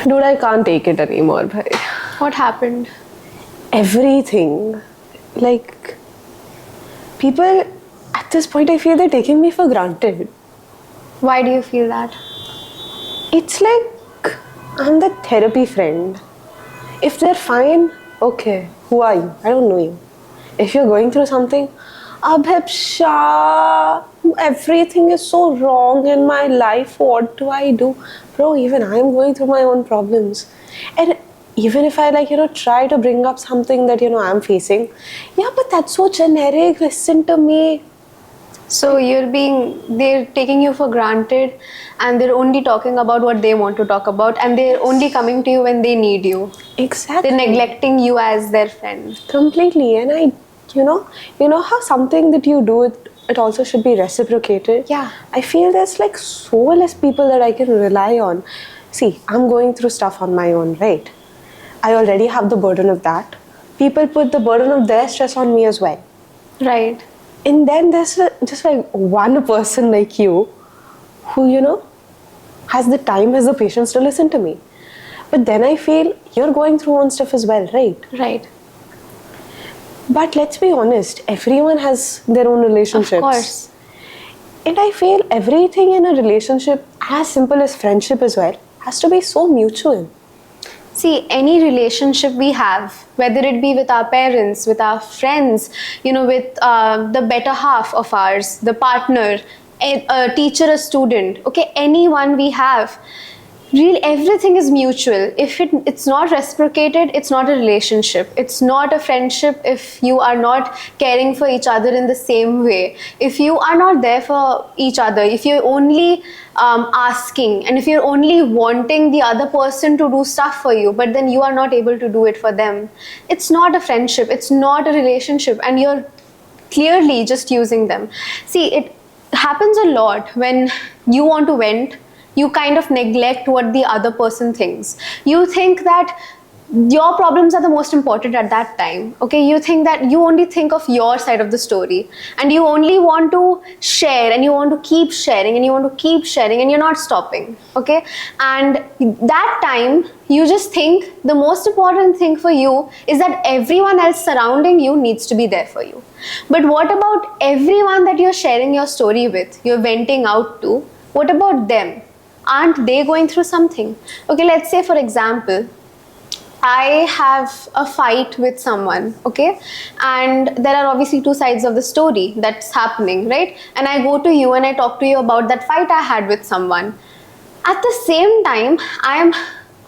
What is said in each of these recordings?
Dude, I can't take it anymore, bhai. What happened? Everything. Like, people at this point, I feel they're taking me for granted. Why do you feel that? It's like I'm the therapy friend. If they're fine, okay, who are you? I don't know you. If you're going through something, Abhipsha, everything is so wrong in my life. What do I do? Bro, even I'm going through my own problems. And even if I try to bring up something that, I'm facing, yeah, but that's so generic. Listen to me. So they're taking you for granted, and they're only talking about what they want to talk about, and they're only coming to you when they need you. Exactly. They're neglecting you as their friend. Completely. And you know how something that you do, it also should be reciprocated. Yeah. I feel there's like so less people that I can rely on. See, I'm going through stuff on my own, right? I already have the burden of that. People put the burden of their stress on me as well. Right. And then there's just like one person like you who, has the time, has the patience to listen to me. But then I feel you're going through own stuff as well, right? Right. But let's be honest, everyone has their own relationships. Of course. And I feel everything in a relationship, as simple as friendship as well, has to be so mutual. See, any relationship we have, whether it be with our parents, with our friends, with the better half of ours, the partner, a teacher, a student, okay, anyone we have, really everything is mutual. If it's not reciprocated, it's not a relationship. It's not a friendship if you are not caring for each other in the same way. If you are not there for each other, if you're only asking, and if you're only wanting the other person to do stuff for you, but then you are not able to do it for them, it's not a friendship, it's not a relationship, and you're clearly just using them. See, it happens a lot when you want to vent. You kind of neglect what the other person thinks. You think that your problems are the most important at that time. Okay, you think that you only think of your side of the story, and you only want to share, and you want to keep sharing, and you want to keep sharing, and you're not stopping. Okay, and that time you just think the most important thing for you is that everyone else surrounding you needs to be there for you. But what about everyone that you're sharing your story with, you're venting out to? What about them? Aren't they going through something? Okay, let's say for example, I have a fight with someone, okay? And there are obviously two sides of the story that's happening, right? And I go to you and I talk to you about that fight I had with someone. At the same time, I am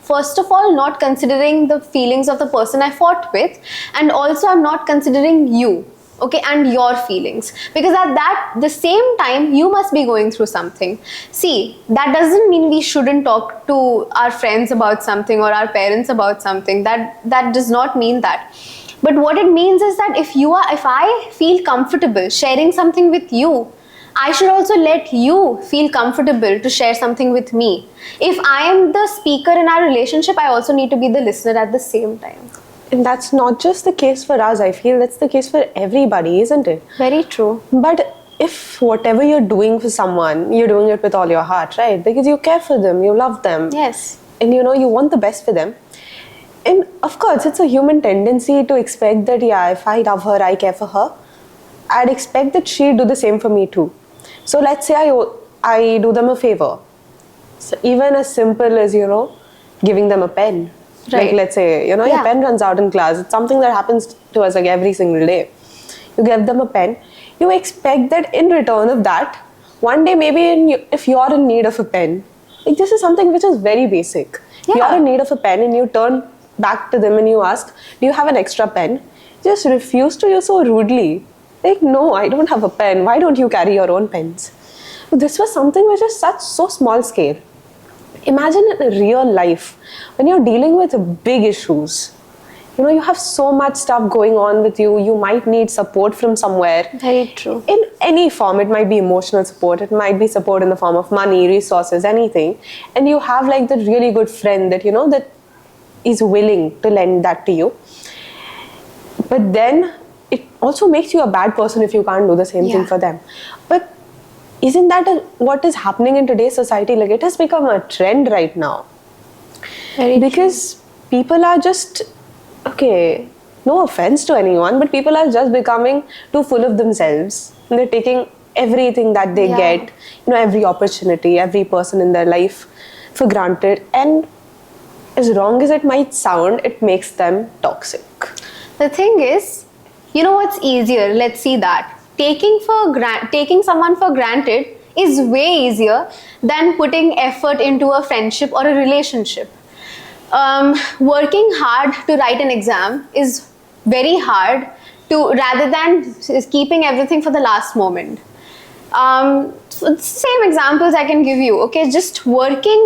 first of all not considering the feelings of the person I fought with, and also I'm not considering you. Okay, and your feelings, because at the same time you must be going through something. See, that doesn't mean we shouldn't talk to our friends about something or our parents about something. That does not mean that. But what it means is that if I feel comfortable sharing something with you, I should also let you feel comfortable to share something with me. If I am the speaker in our relationship, I also need to be the listener at the same time. And that's not just the case for us. I feel that's the case for everybody, isn't it? Very true. But if whatever you're doing for someone, you're doing it with all your heart, right? Because you care for them, you love them. Yes. And you want the best for them. And of course, it's a human tendency to expect that, yeah, if I love her, I care for her, I'd expect that she'd do the same for me too. So let's say I do them a favor. So even as simple as, giving them a pen. Right. Like let's say, your pen runs out in class. It's something that happens to us like every single day. You give them a pen. You expect that in return of that, one day maybe if you're in need of a pen, like this is something which is very basic. Yeah. You're in need of a pen and you turn back to them and you ask, do you have an extra pen? Just refuse to you so rudely. Like, no, I don't have a pen. Why don't you carry your own pens? This was something which is so small scale. Imagine in real life, when you're dealing with big issues, you have so much stuff going on with you, you might need support from somewhere. Very true. In any form, it might be emotional support, it might be support in the form of money, resources, anything. And you have like the really good friend that, that is willing to lend that to you. But then it also makes you a bad person if you can't do the same thing for them. But isn't that what is happening in today's society? Like, it has become a trend right now. Very true. Because people are just, okay, no offense to anyone, but people are just becoming too full of themselves. And they're taking everything that they Yeah. get, every opportunity, every person in their life for granted. And as wrong as it might sound, it makes them toxic. The thing is, you know what's easier? Let's see that. Taking someone for granted is way easier than putting effort into a friendship or a relationship. Working hard to write an exam is very hard rather than keeping everything for the last moment. Same examples I can give you. Okay, just working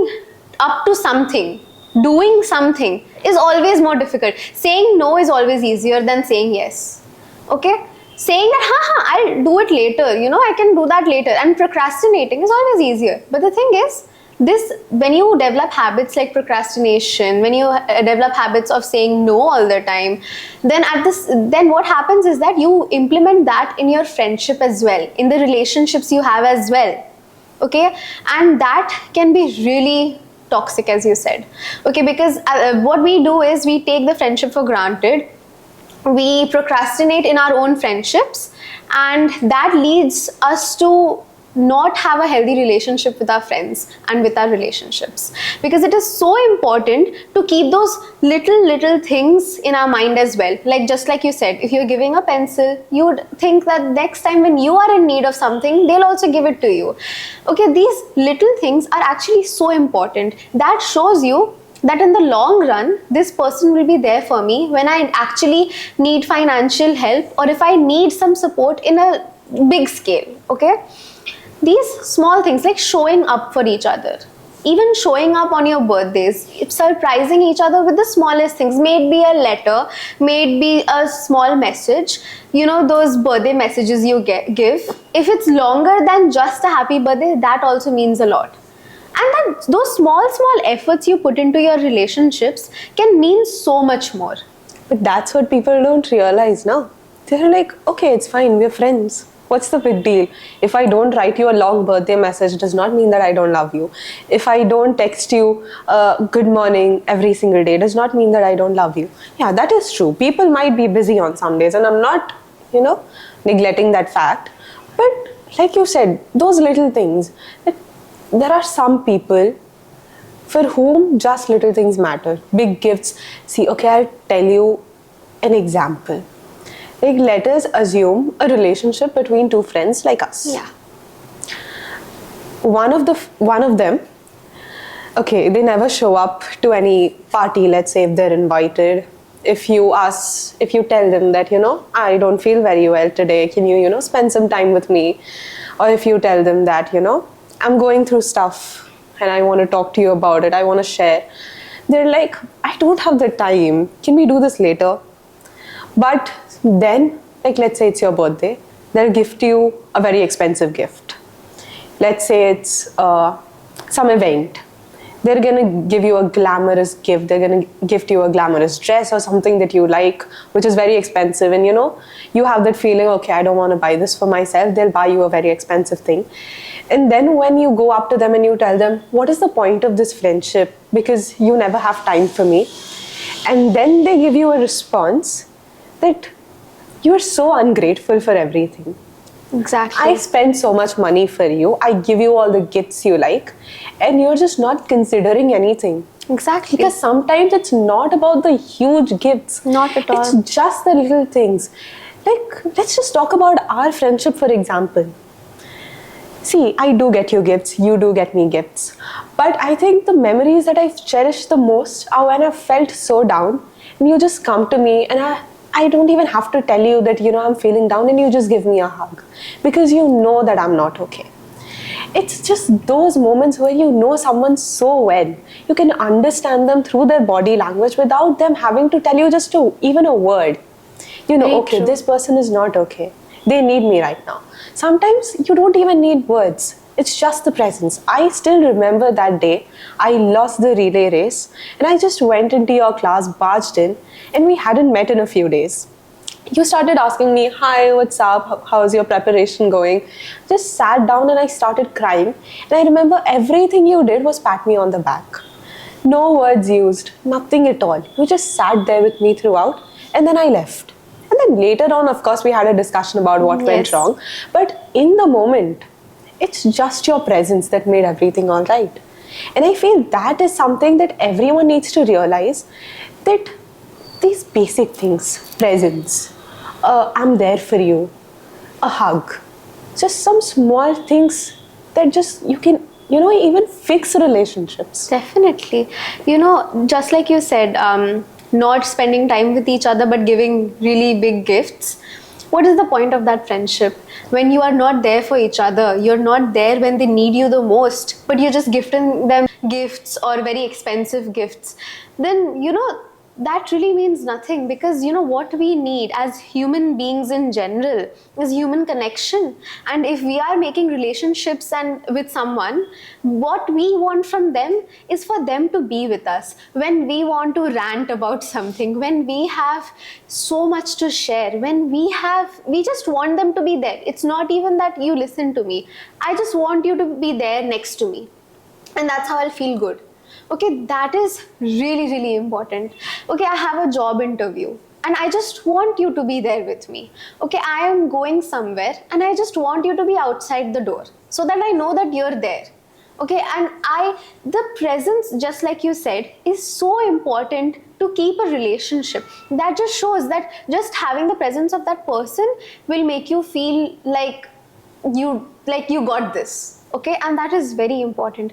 up to something, doing something is always more difficult. Saying no is always easier than saying yes. Okay, saying that I'll do it later, I can do that later, and procrastinating is always easier. But the thing is, when you develop habits like procrastination, when you develop habits of saying no all the time, then what happens is that you implement that in your friendship as well, in the relationships you have as well. Okay, and that can be really toxic, as you said. Okay, because what we do is we take the friendship for granted, we procrastinate in our own friendships, and that leads us to not have a healthy relationship with our friends and with our relationships, because it is so important to keep those little things in our mind as well. Like, just like you said, if you're giving a pencil, you would think that next time when you are in need of something, they'll also give it to you. Okay, these little things are actually so important. That shows you that in the long run, this person will be there for me when I actually need financial help, or if I need some support in a big scale. Okay, these small things like showing up for each other, even showing up on your birthdays, surprising each other with the smallest things, may it be a letter, may it be a small message, those birthday messages you give, if it's longer than just a happy birthday, that also means a lot. And that those small efforts you put into your relationships can mean so much more. But that's what people don't realize now. They're like, okay, it's fine, we're friends. What's the big deal? If I don't write you a long birthday message, it does not mean that I don't love you. If I don't text you good morning every single day, it does not mean that I don't love you. Yeah, that is true. People might be busy on some days, and I'm not, neglecting that fact. But like you said, those little things, there are some people for whom just little things matter. Big gifts. See, okay, I'll tell you an example. Like, let us assume a relationship between two friends like us. Yeah. One of them, okay, they never show up to any party, let's say, if they're invited. If you tell them that, I don't feel very well today, can you, spend some time with me? Or if you tell them that, I'm going through stuff and I want to talk to you about it, I want to share. They're like, I don't have the time. Can we do this later? But then, like, let's say it's your birthday, they'll gift you a very expensive gift. Let's say it's some event. They're gonna give you a glamorous gift. They're gonna gift you a glamorous dress or something that you like, which is very expensive. And you have that feeling, okay, I don't want to buy this for myself. They'll buy you a very expensive thing. And then when you go up to them and you tell them, what is the point of this friendship? Because you never have time for me. And then they give you a response that you are so ungrateful for everything. Exactly. I spend so much money for you. I give you all the gifts you like, and you're just not considering anything. Exactly. Because sometimes it's not about the huge gifts. Not at all. It's just the little things. Like, let's just talk about our friendship, for example. See, I do get you gifts, you do get me gifts. But I think the memories that I've cherished the most are when I felt so down, and you just come to me, and I don't even have to tell you that, I'm feeling down, and you just give me a hug. Because you know that I'm not okay. It's just those moments where you know someone so well. You can understand them through their body language without them having to tell you just even a word. Very Okay, true. this person is not okay. They need me right now. Sometimes you don't even need words. It's just the presence. I still remember that day. I lost the relay race, and I just went into your class, barged in, and we hadn't met in a few days. You started asking me, hi, what's up? How's your preparation going? Just sat down and I started crying. And I remember everything you did was pat me on the back. No words used, nothing at all. You just sat there with me throughout, and then I left. And then later on, of course, we had a discussion about what went Yes. wrong. But in the moment, it's just your presence that made everything all right. And I feel that is something that everyone needs to realize, that these basic things, presence, I'm there for you, a hug, just some small things that just you can, even fix relationships. Definitely. Just like you said, not spending time with each other but giving really big gifts. What is the point of that friendship? When you are not there for each other, you're not there when they need you the most, but you're just gifting them gifts or very expensive gifts, then, that really means nothing, because what we need as human beings in general is human connection. And if we are making relationships and with someone, what we want from them is for them to be with us when we want to rant about something, when we have so much to share, when we just want them to be there. It's not even that you listen to me, I just want you to be there next to me, and that's how I'll feel good. Okay, that is really, really important. Okay, I have a job interview and I just want you to be there with me. Okay, I am going somewhere and I just want you to be outside the door so that I know that you're there. Okay, and the presence, just like you said, is so important to keep a relationship. That just shows that just having the presence of that person will make you feel like you got this. Okay, and that is very important.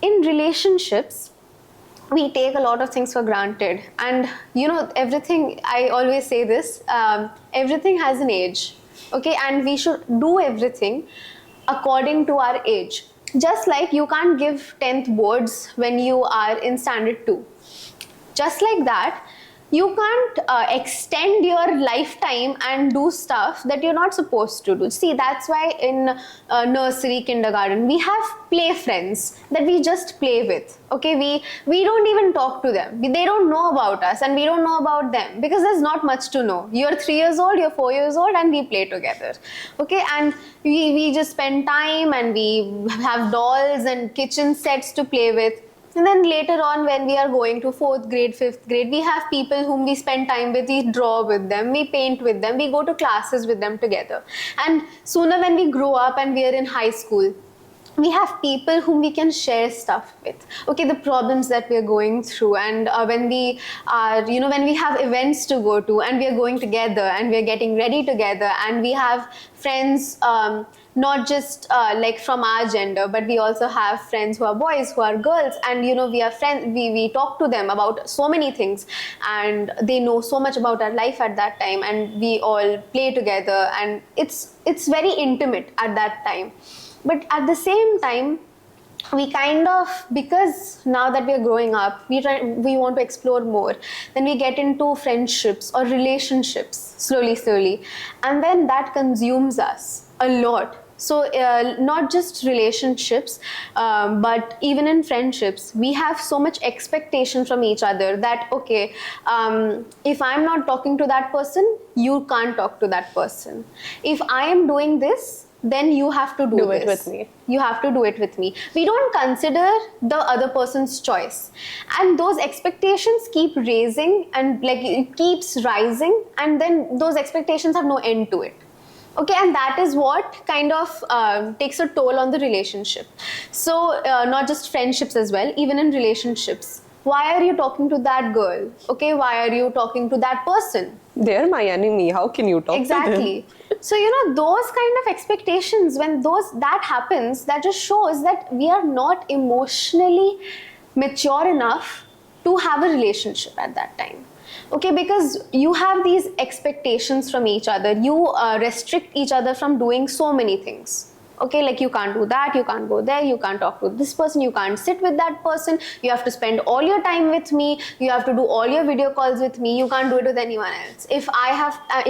In relationships, we take a lot of things for granted, and everything, I always say this, everything has an age. Okay, and we should do everything according to our age. Just like you can't give 10th boards when you are in standard 2, just like that you can't extend your lifetime and do stuff that you're not supposed to do. See, that's why in nursery, kindergarten, we have play friends that we just play with. Okay, we don't even talk to them. They don't know about us and we don't know about them, because there's not much to know. You're 3 years old, you're 4 years old, and we play together. Okay, and we just spend time, and we have dolls and kitchen sets to play with. And then later on, when we are going to 4th grade, 5th grade, we have people whom we spend time with, we draw with them, we paint with them, we go to classes with them together. And sooner, when we grow up and we are in high school, we have people whom we can share stuff with. Okay, the problems that we are going through, and when we are, when we have events to go to, and we are going together, and we are getting ready together, and we have friends, not just like from our gender, but we also have friends who are boys, who are girls, and we are friends. We talk to them about so many things, and they know so much about our life at that time, and we all play together, and it's very intimate at that time. But at the same time, we kind of, because now that we are growing up, we want to explore more. Then we get into friendships or relationships slowly, and then that consumes us a lot. So not just relationships, but even in friendships, we have so much expectation from each other that, okay, if I'm not talking to that person, you can't talk to that person. If I am doing this, then you have to do it with me. You have to do it with me. We don't consider the other person's choice. And those expectations keep raising, and like it keeps rising, and then those expectations have no end to it. Okay, and that is what kind of takes a toll on the relationship. So not just friendships as well, even in relationships. Why are you talking to that girl? Okay, why are you talking to that person? They're my enemy. How can you talk Exactly. to them? So, those kind of expectations, when that happens, that just shows that we are not emotionally mature enough to have a relationship at that time. Okay, because you have these expectations from each other. You restrict each other from doing so many things. Okay, like you can't do that, you can't go there, you can't talk to this person, you can't sit with that person, you have to spend all your time with me, you have to do all your video calls with me, you can't do it with anyone else. If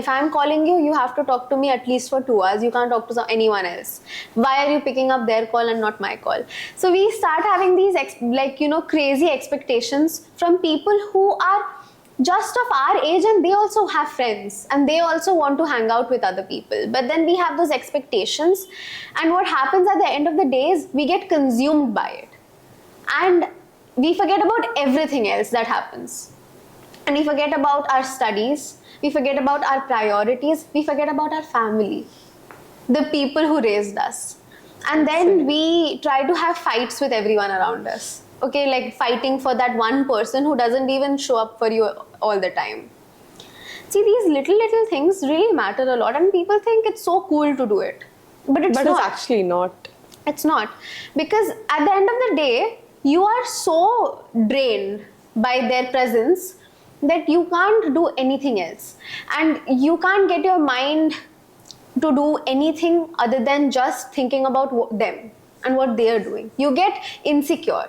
I'm calling you, you have to talk to me at least for 2 hours, you can't talk to anyone else. Why are you picking up their call and not my call? So we start having these crazy expectations from people who are just of our age, and they also have friends and they also want to hang out with other people. But then we have those expectations, and what happens at the end of the day is we get consumed by it. And we forget about everything else that happens. And we forget about our studies, we forget about our priorities, we forget about our family, the people who raised us. And then we try to have fights with everyone around us. Okay, like fighting for that one person who doesn't even show up for you all the time. See, these little things really matter a lot, and people think it's so cool to do it. But it's not. It's actually not. It's not. Because at the end of the day, you are so drained by their presence that you can't do anything else. And you can't get your mind to do anything other than just thinking about them and what they are doing. You get insecure.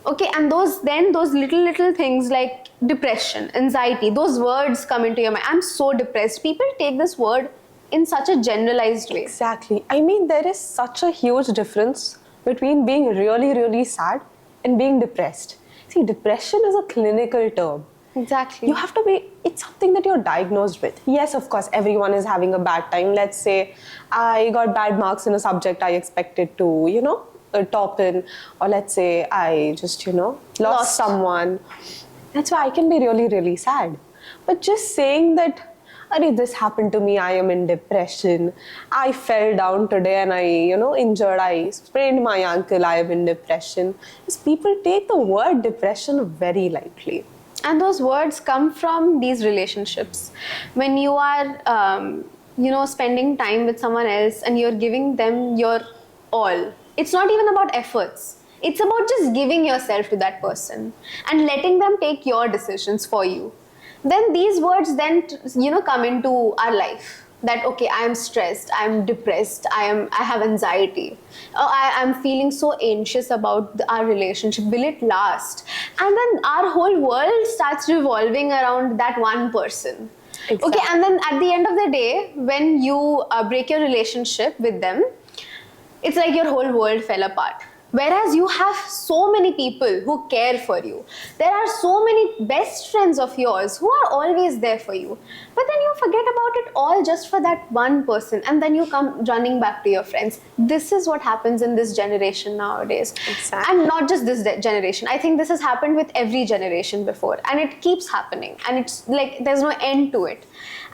Okay, and those little things like depression, anxiety, those words come into your mind. I'm so depressed. People take this word in such a generalized way. Exactly. I mean, there is such a huge difference between being really, really sad and being depressed. See, depression is a clinical term. Exactly. You have to be, it's something that you're diagnosed with. Yes, of course, everyone is having a bad time. Let's say I got bad marks in a subject I expected to, top in, or let's say I just, lost someone. That's why I can be really, really sad. But just saying that, this happened to me, I am in depression, I fell down today and I, injured, I sprained my ankle, I am in depression. Because people take the word depression very lightly. And those words come from these relationships. When you are, spending time with someone else and you're giving them your all, it's not even about efforts. It's about just giving yourself to that person and letting them take your decisions for you. Then these words then, come into our life. That, okay, I am stressed, I am depressed, I have anxiety, I am feeling so anxious about our relationship, will it last? And then our whole world starts revolving around that one person. Exactly. Okay, and then at the end of the day, when you break your relationship with them, it's like your whole world fell apart. Whereas you have so many people who care for you. There are so many best friends of yours who are always there for you. But then you forget about it all just for that one person, and then you come running back to your friends. This is what happens in this generation nowadays. Exactly. And not just this generation. I think this has happened with every generation before, and it keeps happening. And it's like there's no end to it.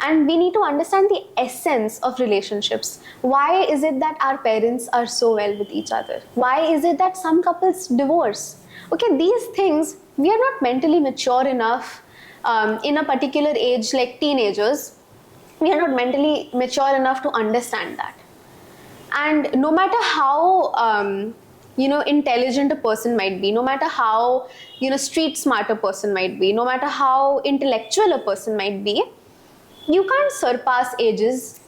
And we need to understand the essence of relationships. Why is it that our parents are so well with each other? Why is it that some couples divorce? Okay, these things, we are not mentally mature enough in a particular age, like teenagers. We are not mentally mature enough to understand that. And no matter how intelligent a person might be, no matter how street smart a person might be, no matter how intellectual a person might be, you can't surpass ages.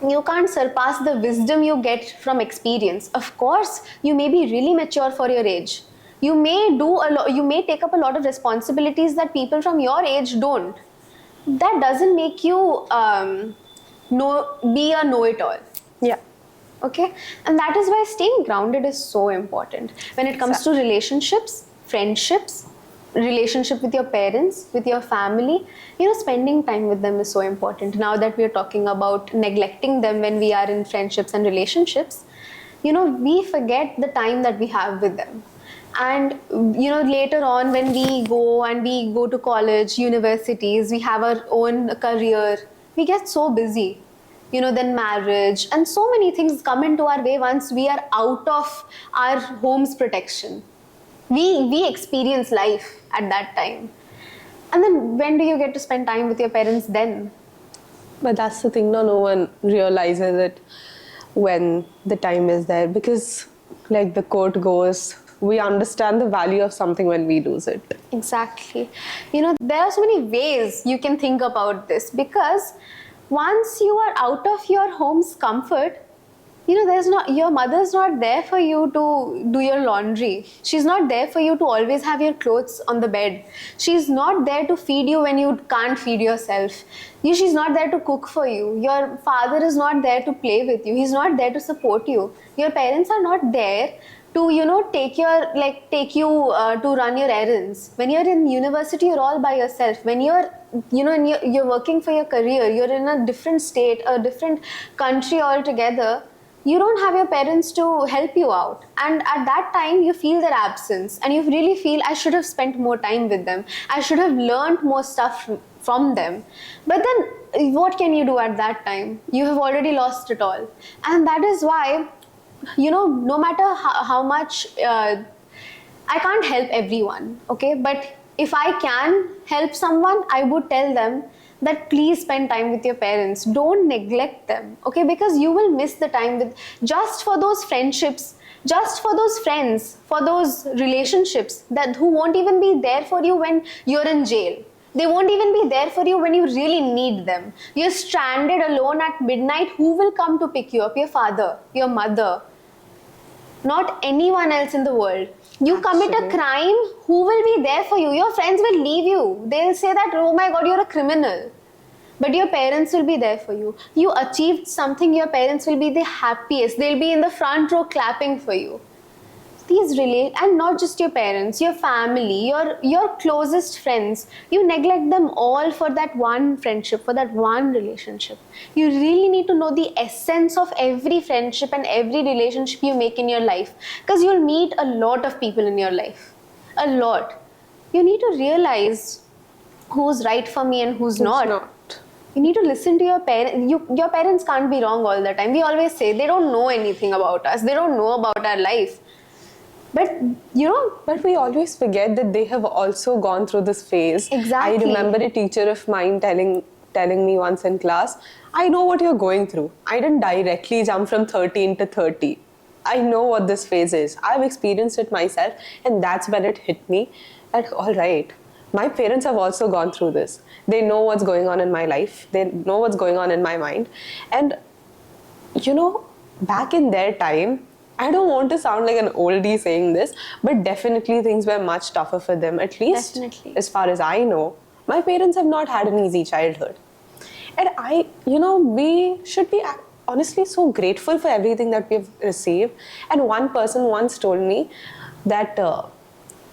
You can't surpass the wisdom you get from experience. Of course, you may be really mature for your age. You may you may take up a lot of responsibilities that people from your age don't. That doesn't make you be a know-it-all. Yeah. Okay? And that is why staying grounded is so important. When it comes to relationships, friendships, relationship with your parents, with your family, spending time with them is so important. Now that we are talking about neglecting them when we are in friendships and relationships, we forget the time that we have with them. And later on, when we go to college, universities, we have our own career, we get so busy. Then marriage and so many things come into our way once we are out of our home's protection. We experience life at that time. And then when do you get to spend time with your parents then? But that's the thing, no one realizes it when the time is there, because like the quote goes, we understand the value of something when we lose it. Exactly. There are so many ways you can think about this, because once you are out of your home's comfort, your mother's not there for you to do your laundry. She's not there for you to always have your clothes on the bed. She's not there to feed you when you can't feed yourself. She's not there to cook for you. Your father is not there to play with you. He's not there to support you. Your parents are not there to take you to run your errands. When you're in university, you're all by yourself. When you're working for your career, you're in a different state, a different country altogether. you don't have your parents to help you out, and at that time you feel their absence and you really feel, I should have spent more time with them, I should have learned more stuff from them. But then what can you do at that time? You have already lost it all. And that is why, no matter how much I can't help everyone, okay, but if I can help someone, I would tell them that please spend time with your parents, don't neglect them, okay, because you will miss the time with, just for those friendships, just for those friends, for those relationships that who won't even be there for you when you're in jail. They won't even be there for you when you really need them. You're stranded alone at midnight. Who will come to pick you up? Your father, your mother, not anyone else in the world. You commit a crime, who will be there for you? Your friends will leave you. They'll say that, oh my God, you're a criminal. But your parents will be there for you. You achieved something, your parents will be the happiest. They'll be in the front row clapping for you. These relate, and not just your parents, your family, your closest friends. You neglect them all for that one friendship, for that one relationship. You really need to know the essence of every friendship and every relationship you make in your life, because you'll meet a lot of people in your life, a lot. You need to realize who's right for me and who's not. You need to listen to your parents. Your parents can't be wrong all the time. We always say they don't know anything about us, they don't know about our life. But but we always forget that they have also gone through this phase. Exactly. I remember a teacher of mine telling me once in class, I know what you're going through. I didn't directly jump from 13 to 30. I know what this phase is. I've experienced it myself, and that's when it hit me that, all right, my parents have also gone through this. They know what's going on in my life. They know what's going on in my mind. And back in their time, I don't want to sound like an oldie saying this, but definitely things were much tougher for them, at least as far as I know. My parents have not had an easy childhood. And we should be honestly so grateful for everything that we've received. And one person once told me that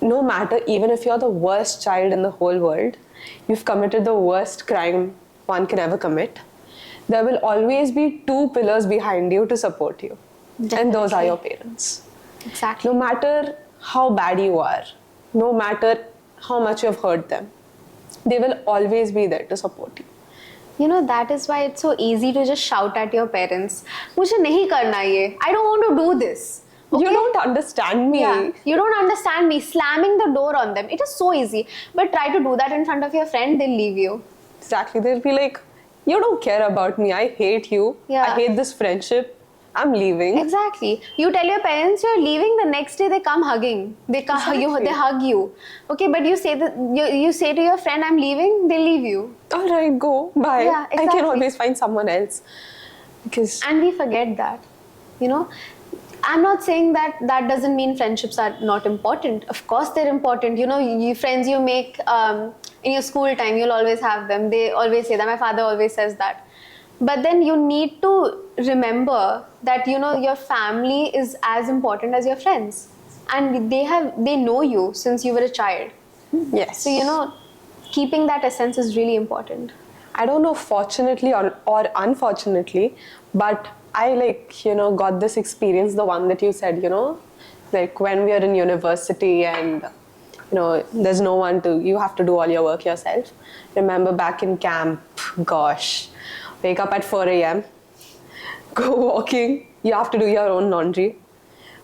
no matter, even if you're the worst child in the whole world, you've committed the worst crime one can ever commit, there will always be two pillars behind you to support you. Definitely. And those are your parents. Exactly. No matter how bad you are, no matter how much you have hurt them, they will always be there to support you. That is why it's so easy to just shout at your parents, "Mujhe nahi karna ye. I don't want to do this." Okay? You don't understand me. Yeah, you don't understand me. Slamming the door on them. It is so easy. But try to do that in front of your friend, they'll leave you. Exactly. They'll be like, you don't care about me. I hate you. Yeah. I hate this friendship. I'm leaving. Exactly. You tell your parents you're leaving, the next day they come hugging. They hug you. Okay, but you say to your friend, I'm leaving, they leave you. All right, go. Bye. Yeah, exactly. I can always find someone else. And we forget that. I'm not saying that doesn't mean friendships are not important. Of course they're important. Friends you make in your school time, you'll always have them. They always say that. My father always says that. But then you need to remember that your family is as important as your friends, and they know you since you were a child. Yes. So keeping that essence is really important. I don't know, fortunately or unfortunately, but I got this experience, the one that you said, like when we are in university and there's no one you have to do all your work yourself. Remember back in camp, gosh, wake up at 4 a.m, go walking, you have to do your own laundry.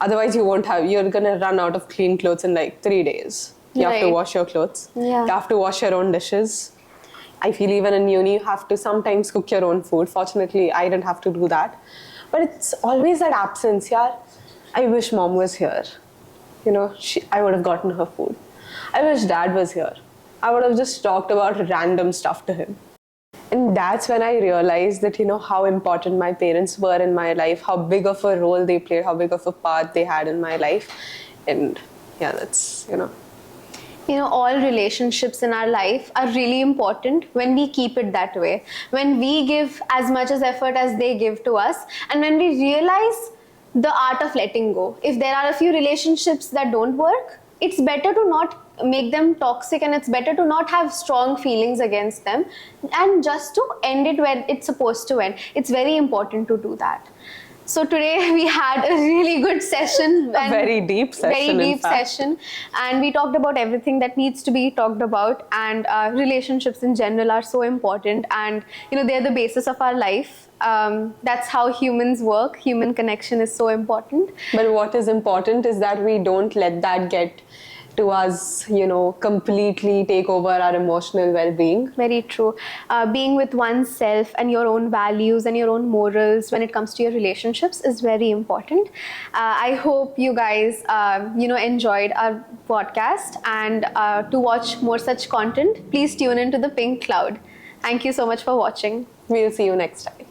Otherwise you're gonna run out of clean clothes in like 3 days. You have to wash your clothes. Yeah. You have to wash your own dishes. I feel even in uni, you have to sometimes cook your own food. Fortunately, I didn't have to do that. But it's always that absence, yeah. I wish mom was here. I would have gotten her food. I wish dad was here. I would have just talked about random stuff to him. And that's when I realized that, how important my parents were in my life, how big of a role they played, how big of a part they had in my life. And yeah, that's, all relationships in our life are really important when we keep it that way. When we give as much as effort as they give to us, and when we realize the art of letting go. If there are a few relationships that don't work, it's better to not make them toxic, and it's better to not have strong feelings against them, and just to end it where it's supposed to end. It's very important to do that. So today we had a really good session. A very deep session. Very deep session. And we talked about everything that needs to be talked about. And relationships in general are so important. And, they're the basis of our life. That's how humans work. Human connection is so important. But what is important is that we don't let that get to us, completely take over our emotional well-being. Very true. Being with oneself and your own values and your own morals when it comes to your relationships is very important. I hope you guys, enjoyed our podcast, and to watch more such content, please tune into the Pink Cloud. Thank you so much for watching. We'll see you next time.